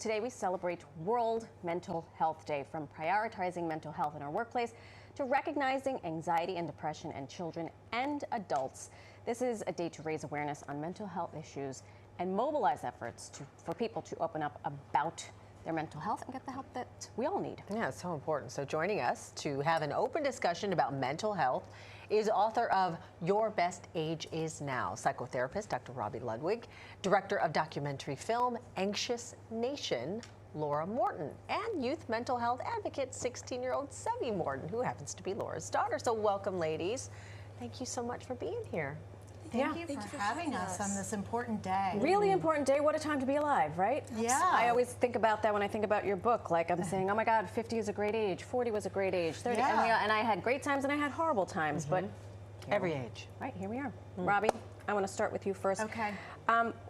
Today we celebrate World Mental Health Day, from prioritizing mental health in our workplace to recognizing anxiety and depression in children and adults. This is a day to raise awareness on mental health issues and mobilize efforts for people to open up about their mental health and get the help that we all need. Yeah, it's so important. So joining us to have an open discussion about mental health is author of Your Best Age Is Now, psychotherapist Dr. Robi Ludwig, director of documentary film Anxious Nation, Laura Morton, and youth mental health advocate 16-year-old Sevey Morton, who happens to be Laura's daughter. So welcome, ladies. Thank you so much for being here. Thank you for having us on this important day. Really important day. What a time to be alive, right? Yeah. I always think about that when I think about your book. Like, I'm saying, oh my God, 50 is a great age, 40 was a great age, 30, and I had great times and I had horrible times, but Every age. right, here we are. Robi, I want to start with you first. Okay.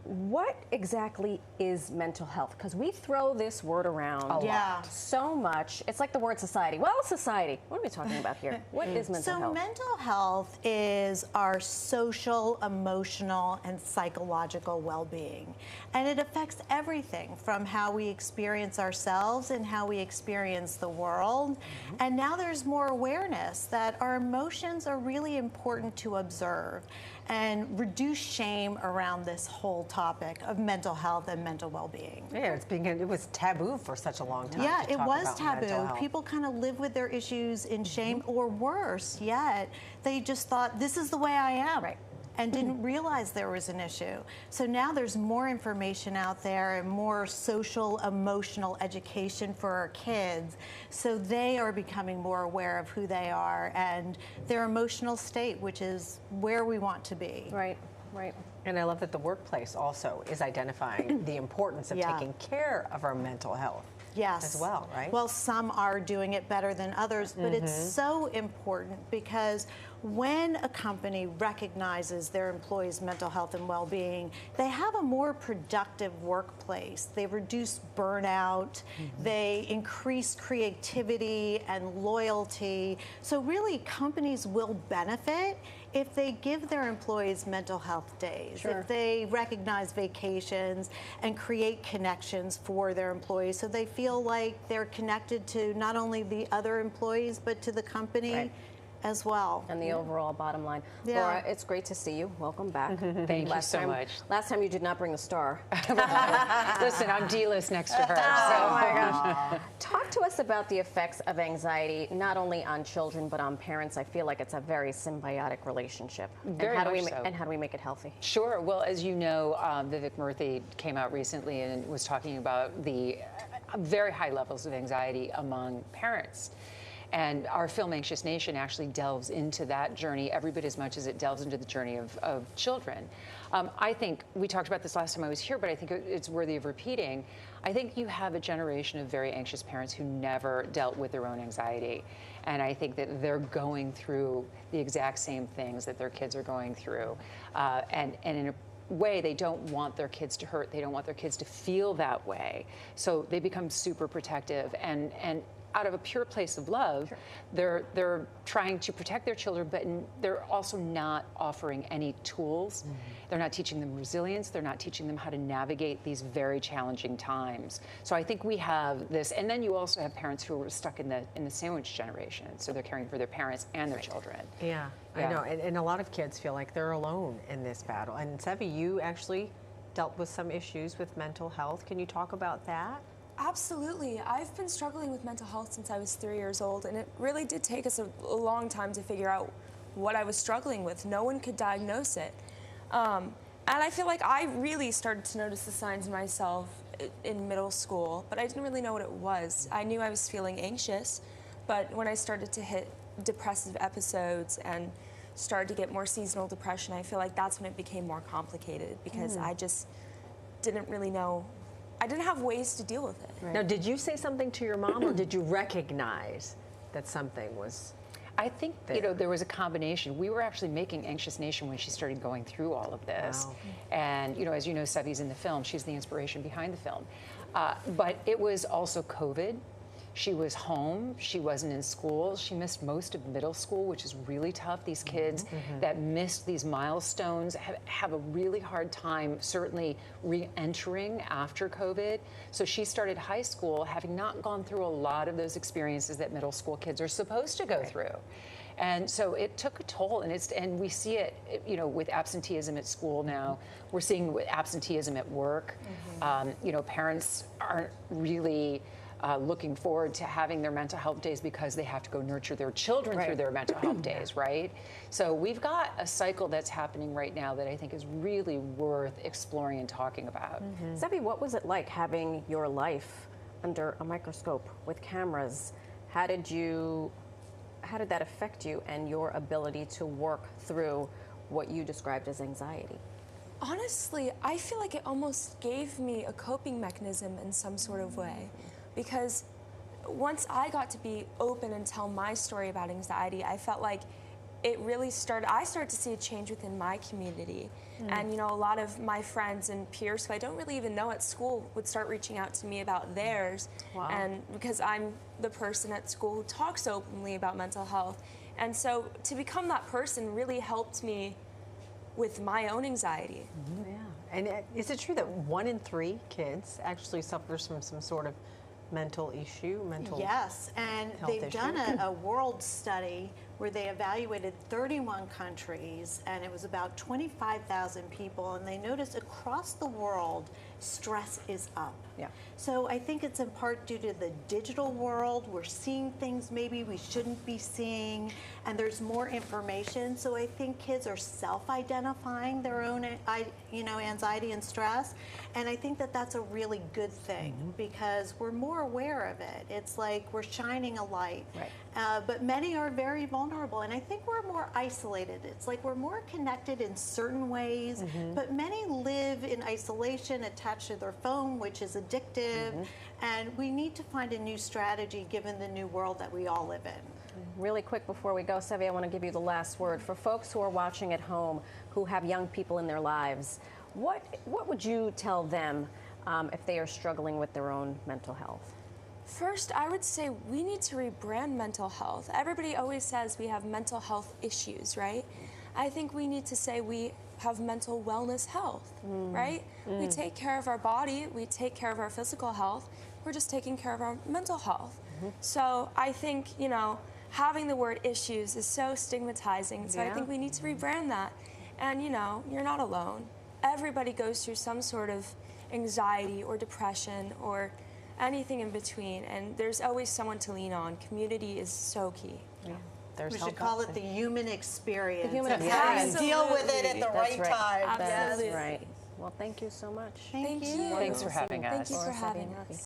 What exactly is mental health? Because we throw this word around so much. It's like the word society. Well, society. What are we talking about here? What is mental health? So mental health is our social, emotional, and psychological well-being. And it affects everything from how we experience ourselves and how we experience the world. And now there's more awareness that our emotions are really important to observe and reduce shame around this whole topic of mental health and mental well-being. Yeah, it was taboo for such a long time. Yeah, to it talk was about mental taboo. health. People kind of live with their issues in shame, or worse yet, they just thought, this is the way I am. Right. And didn't realize there was an issue. So now there's more information out there and more social, emotional education for our kids. So they are becoming more aware of who they are and their emotional state, which is where we want to be. Right, right. And I love that the workplace also is identifying the importance of taking care of our mental health. Yes. As well, right? Well, some are doing it better than others, but it's so important because when a company recognizes their employees' mental health and well-being, they have a more productive workplace. They reduce burnout, they increase creativity and loyalty. So really, companies will benefit if they give their employees mental health days, if they recognize vacations and create connections for their employees so they feel like they're connected to not only the other employees but to the company as well. And the overall bottom line. Yeah. Laura, it's great to see you. Welcome back. Thank you so much. Last time you did not bring the star. Listen, I'm D-list next to her. Oh my gosh. Talk to us about the effects of anxiety, not only on children, but on parents. I feel like it's a very symbiotic relationship. Very much so. And how do we make it healthy? Sure. Well, as you know, Vivek Murthy came out recently and was talking about the very high levels of anxiety among parents. And our film Anxious Nation actually delves into that journey every bit as much as it delves into the journey of children. I think, we talked about this last time I was here, but I think it's worthy of repeating. I think you have a generation of very anxious parents who never dealt with their own anxiety. And I think that they're going through the exact same things that their kids are going through. And in a way, they don't want their kids to hurt. They don't want their kids to feel that way. So they become super protective. And out of a pure place of love, they're trying to protect their children, but they're also not offering any tools. They're not teaching them resilience. They're not teaching them how to navigate these very challenging times. So I think we have this, and then you also have parents who are stuck in the sandwich generation. So they're caring for their parents and their children. Yeah, I know, and a lot of kids feel like they're alone in this battle. And Sevey, you actually dealt with some issues with mental health. Can you talk about that? Absolutely. I've been struggling with mental health since I was 3 years old, and it really did take us a long time to figure out what I was struggling with. No one could diagnose it. And I feel like I really started to notice the signs in myself in middle school, but I didn't really know what it was. I knew I was feeling anxious, but when I started to hit depressive episodes and started to get more seasonal depression, I feel like that's when it became more complicated because I just didn't really know. I didn't have ways to deal with it. Now, did you say something to your mom, or did you recognize that something was? I think, there was a combination. We were actually making Anxious Nation when she started going through all of this. Wow. And, as you know, Sevey's in the film. She's the inspiration behind the film. But it was also COVID. She was home, she wasn't in school, she missed most of middle school, which is really tough. These kids that missed these milestones have a really hard time certainly re-entering after COVID. So she started high school having not gone through a lot of those experiences that middle school kids are supposed to go through. And so it took a toll, and we see it, you know, with absenteeism at school now. We're seeing with absenteeism at work. You know, parents aren't really looking forward to having their mental health days because they have to go nurture their children through their mental health days, right? So we've got a cycle that's happening right now that I think is really worth exploring and talking about. Sevey, what was it like having your life under a microscope with cameras? How did that affect you and your ability to work through what you described as anxiety? Honestly, I feel like it almost gave me a coping mechanism in some sort of way, because once I got to be open and tell my story about anxiety, I felt like I started to see a change within my community. And you know, a lot of my friends and peers who I don't really even know at school would start reaching out to me about theirs. Wow. And because I'm the person at school who talks openly about mental health. And so to become that person really helped me with my own anxiety. Yeah. And is it true that 1 in 3 kids actually suffers from some sort of mental issue? Yes, and they've done a world study where they evaluated 31 countries, and it was about 25,000 people, and they noticed across the world stress is up. Yeah. So I think it's in part due to the digital world. We're seeing things maybe we shouldn't be seeing, and there's more information. So I think kids are self-identifying their own, anxiety and stress, and I think that that's a really good thing because we're more aware of it. It's like we're shining a light. Right. But many are very vulnerable, and I think we're more isolated. It's like we're more connected in certain ways, but many live in isolation, attached to their phone, which is addictive, and we need to find a new strategy given the new world that we all live in. Really quick before we go, Sevey, I want to give you the last word. For folks who are watching at home who have young people in their lives, what would you tell them if they are struggling with their own mental health? First, I would say we need to rebrand mental health. Everybody always says we have mental health issues, right? I think we need to say we have mental wellness health, right? We take care of our body, we take care of our physical health, we're just taking care of our mental health. So I think, you know, having the word issues is so stigmatizing, so I think we need to rebrand that. And, you know, you're not alone. Everybody goes through some sort of anxiety or depression or anything in between, and there's always someone to lean on. Community is so key. Yeah. We should call it the human experience. The human and how you experience. deal with it at the right time. That's Absolutely. right. Well, thank you so much. Thank you. Thanks for having us. Thank you for having us.